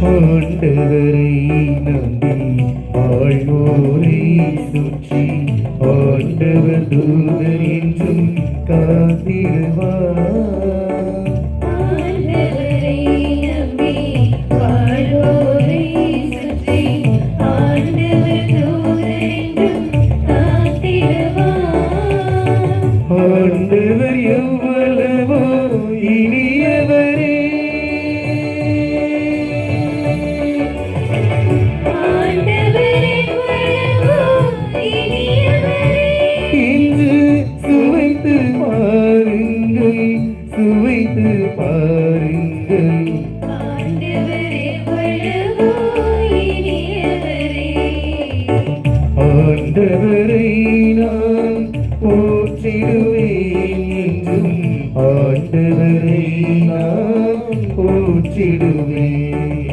ஆண்டவரை நம்பி வாழ்வோரை சுற்றி ஆண்டவர் தூதர் என்றும் காத்திடுவார். ஆண்டவரை நம்பி வாழ்வோரை சுற்றி ஆண்டவர் தூதர் என்றும் காத்திடுவார். ஆண்டவர் எவ்வளவோ இனியவரே, இன்று சுவைத்து பாருங்கள், சுவைத்து பாருங்கள். ஆண்டவரை நான் போற்றிடுவேன் என்றும் ஆண்டவரை நான் போற்றிடுவேன்.